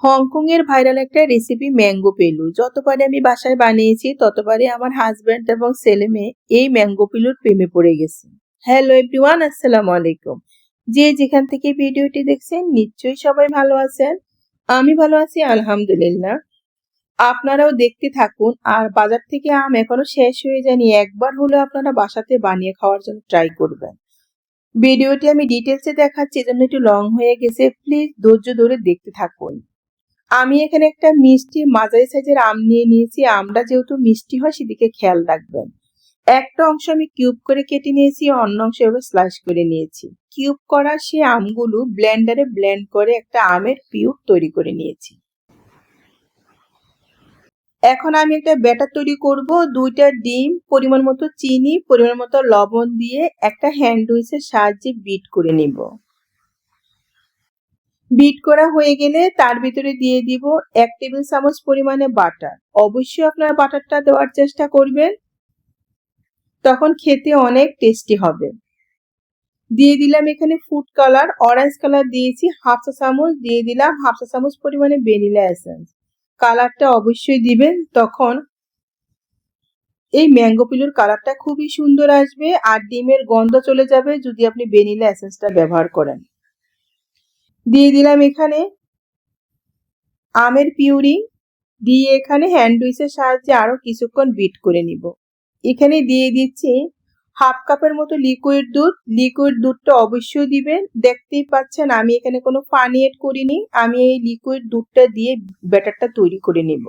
Hong Kong এর viral একটা recipe mango পেলু। যতবারে আমি বাসায় বানিয়েছি ততবারে আমার হাজবেন্ড এবং ছেলে মেয়ে এই ম্যাঙ্গো পেলুর প্রেমে পড়ে গেছে। হ্যালো এভরিওয়ান, আসসালামু আলাইকুম। যে যেখান থেকে ভিডিওটি দেখছেন নিশ্চয়ই সবাই ভালো আছেন। আমি ভালো আছি আলহামদুলিল্লাহ। আপনারাও দেখতে থাকুন। আর বাজার থেকে আম এখনো শেষ হয়ে যায়নি, একবার হলেও আপনারা বাসাতে বানিয়ে খাওয়ার জন্য ট্রাই করবেন। ভিডিওটি আমি ডিটেলসে দেখাচ্ছি, এজন্য একটু লং হয়ে গেছে, প্লিজ ধৈর্য ধরে দেখতে থাকুন। আমি এখানে একটা মিষ্টি মাঝারি সাইজের আম নিয়ে নিয়েছি। আমটা যেহেতু মিষ্টি হয় সেদিকে খেয়াল রাখবেন। একটা অংশ আমি কিউব করে কেটে নিয়েছি, অন্য অংশ এভাবে স্লাইস করে নিয়েছি। কিউব করা সেই আমগুলো ব্লেন্ডারে ব্লেন্ড করে একটা আমের পিউর তৈরি করে নিয়েছি। এখন আমি একটা ব্যাটার তৈরি করব। 2টা ডিম, পরিমাণ মতো চিনি, পরিমাণ মতো লবণ দিয়ে একটা হ্যান্ড উইচের সাহায্যে বিট করে নিব। বিট করা হয়ে গেলে তার ভিতরে দিয়ে দিব 1 টেবিল চামচ পরিমাণে বাটার। অবশ্যই আপনারা বাটারটা দেওয়ার চেষ্টা করবেন, তখন খেতে অনেক টেস্টি হবে। দিয়ে দিলাম এখানে ফুড কালার, অরেঞ্জ কালার দিয়েছি হাফ চা চামচ। দিয়ে দিলাম হাফ চা চামচ পরিমাণে ভ্যানিলা এসেন্স। কালারটা অবশ্যই দিবেন, তখন এই ম্যাঙ্গো পিলুর কালারটা খুবই সুন্দর আসবে আর ডিমের গন্ধ চলে যাবে যদি আপনি ভ্যানিলা এসেন্সটা ব্যবহার করেন। দিয়ে দিলাম এখানে আমের পিউরি, দিয়ে এখানে হ্যান্ড উইচের সাহায্যে আরো কিছুক্ষণ বিট করে নিব। এখানে দিয়ে দিচ্ছি হাফ কাপের মতো লিকুইড দুধ। লিকুইড দুধটা অবশ্যই দিবেন। দেখতেই পাচ্ছেন আমি এখানে কোনো পানি এড করিনি, আমি এই লিকুইড দুধটা দিয়ে ব্যাটারটা তৈরি করে নিব।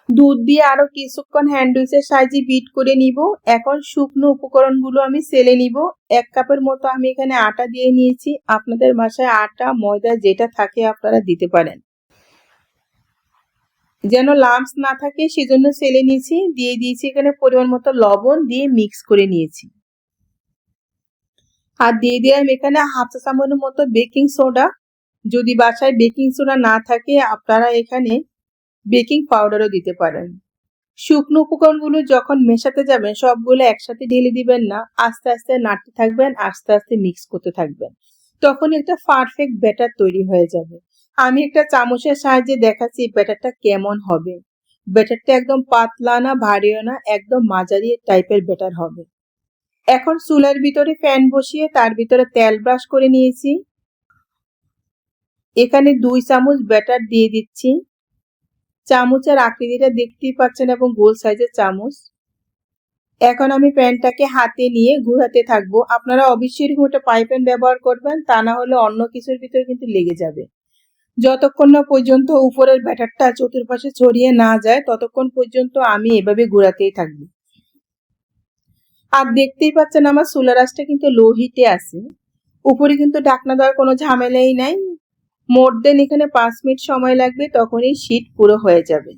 দুধ দিয়ে আরো কিছুক্ষণ হ্যান্ড উইচের সাহায্যে বিট করে নিব। এখন শুকনো উপকরণগুলো আমি সেলে নিব। 1 কাপের মতো আমি এখানে আটা দিয়ে নিয়েছি। আপনাদের বাসায় আটা ময়দা যেটা থাকে আপনারা দিতে পারেন, যেন লাম্পস না থাকে সেজন্য সেলে নিয়েছি। দিয়ে দিয়েছি এখানে পরিমাণ মতো লবণ, দিয়ে মিক্স করে নিয়েছি। আর দিয়ে দিলাম এখানে হাফ চা চামচের মতো বেকিং সোডা। যদি বাসায় বেকিং সোডা না থাকে আপনারা এখানে বেকিং পাউডারও দিতে পারেন। শুকনো উপকরণগুলো যখন মেশাতে যাবেন সবগুলো একসাথে ঢেলে দিবেন না, আস্তে আস্তে নাড়তে থাকবেন, আস্তে আস্তে মিক্স করতে থাকবেন, তখন একটা পারফেক্ট ব্যাটার তৈরি হয়ে যাবে। আমি একটা চামচের সাহায্যে দেখাচ্ছি ব্যাটারটা কেমন হবে। ব্যাটারটা একদম পাতলা না ভারীও না, একদম মাঝারি টাইপের ব্যাটার হবে। এখন চুলার ভিতরে প্যান বসিয়ে তার ভিতরে তেল ব্রাশ করে নিয়েছি। এখানে 2 চামচ ব্যাটার দিয়ে দিচ্ছি। চামচের আকৃতিটা দেখতেই পাচ্ছেন এবং গোল সাইজের চামচ। এখন আমি প্যানটাকে হাতে নিয়ে ঘোরাতে থাকবো। আপনারা অবশ্যই এরকম একটা পাই প্যান ব্যবহার করবেন, তা না হলে অন্য কিছুর ভিতরে কিন্তু লেগে যাবে। যতক্ষণ না পর্যন্ত উপরের ব্যাটারটা চতুর্পাশে ছড়িয়ে না যায় ততক্ষণ পর্যন্ত আমি এভাবে ঘোরাতেই থাকবো। আর দেখতেই পাচ্ছেন আমার চুলার আঁচটা কিন্তু লো হিটে আছে। উপরে কিন্তু ঢাকনা দেওয়ার কোনো ঝামেলাই নাই। মোর দেন এখানে 5 মিনিট সময় লাগবে, তখনই শীট পুরো হয়ে যাবে।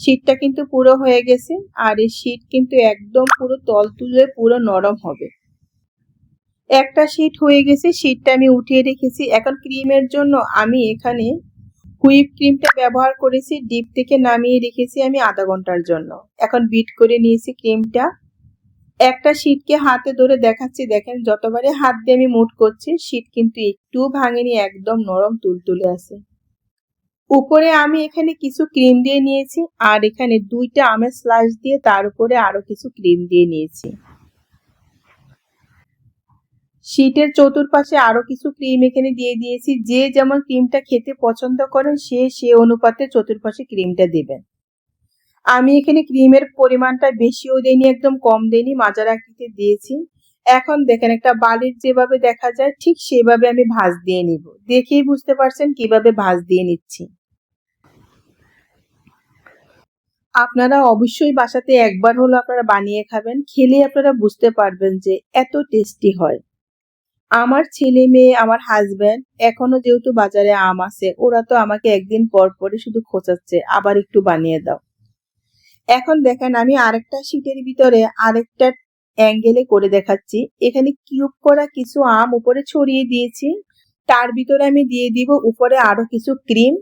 শীটটা কিন্তু পুরো হয়ে গেছে আর এই শীট কিন্তু একদম পুরো তল তুলে পুরো নরম হবে। একটা শীট হয়ে গেছে, শীটটা আমি উঠিয়ে রেখেছি। এখন ক্রিমের জন্য আমি এখানে হুইপ ক্রিমটা ব্যবহার করেছি। ডিপ থেকে নামিয়ে রেখেছি আমি আধা ঘন্টার জন্য। এখন বিট করে নিয়েছি ক্রিমটা। একটা শীটকে হাতে ধরে দেখাচ্ছি, দেখেন যতবারে হাত দিয়ে আমি মুট করছি শীট কিন্তু একটু ভাঙেনি, একদম নরম তুলতুলে আছে। উপরে আমি এখানে কিছু ক্রিম দিয়ে নিয়েছি আর এখানে 2টা আমের স্লাইস দিয়ে তার উপরে আরো কিছু ক্রিম দিয়ে নিয়েছি। শীটের চতুর্পাশে আরো কিছু ক্রিম এখানে দিয়ে দিয়েছি। যে যেমন ক্রিমটা খেতে পছন্দ করেন সে অনুপাতে চতুর্পাশে ক্রিমটা দিবেন। আমি এখানে ক্রিমের পরিমাণটা বেশিও দেইনি, একদম কম দেইনি, মাঝারি আকৃতিতে দিয়েছি। এখন দেখেন একটা বালির যেভাবে দেখা যায় ঠিক সেভাবে আমি ভাঁজ দিয়ে নিব। দেখেই বুঝতে পারছেন কিভাবে ভাঁজ দিয়ে নিচ্ছি। আপনারা অবশ্যই বাসাতে একবার হলো আপনারা বানিয়ে খাবেন, খেলে আপনারা বুঝতে পারবেন যে এত টেস্টি হয়। আমার ছেলে মেয়ে, আমার হাজবেন্ড এখনো যেহেতু বাজারে আম আছে, ওরা তো আমাকে একদিন পর পরে শুধু খোঁচাচ্ছে আবার একটু বানিয়ে দাও। এখন দেখেন আমি আরেকটা শীটের ভিতরে আরেকটা অ্যাঙ্গেলে করে দেখাচ্ছি। এখানে কিউব করা কিছু আম উপরে ছড়িয়ে দিয়েছি। তার ভিতরে আমি দিয়ে দিব উপরে আরো কিছু ক্রিম।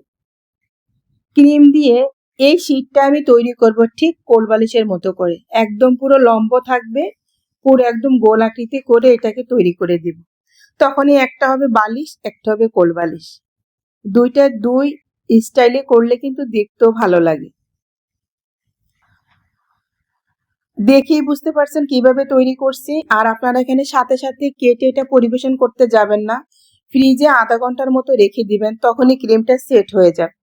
ক্রিম দিয়ে এই শীটটা আমি তৈরি করব ঠিক কোল বালিশের মতো করে, একদম পুরো লম্বা থাকবে, পুরো একদম গোল আকৃতি করে এটাকে তৈরি করে দিব। তখনই একটা হবে বালিশ, একটা হবে কোল বালিশ। দুইটা দুই স্টাইলে করলে কিন্তু দেখতেও ভালো লাগে। দেখেই বুঝতে পারছেন কিভাবে তৈরি করছি। আর আপনারা এখানে সাথে সাথে কেটে এটা পরিবেশন করতে যাবেন না, ফ্রিজে আধা ঘন্টার মতো রেখে দিবেন, তখনই ক্রিমটা সেট হয়ে যাবে।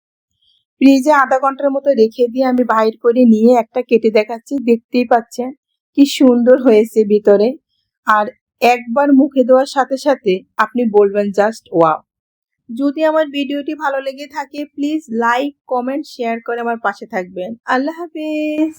ফ্রিজে আধা ঘন্টার মতো রেখে দিয়ে আমি বাইর করে নিয়ে একটা কেটে দেখাচ্ছি। দেখতেই পাচ্ছেন কি সুন্দর হয়েছে ভিতরে। আর একবার মুখে দেওয়ার সাথে সাথে আপনি বলবেন জাস্ট ওয়াও। যদি আমার ভিডিওটি ভালো লেগে থাকে প্লিজ লাইক, কমেন্ট, শেয়ার করে আমার পাশে থাকবেন। আল্লাহ হাফেজ।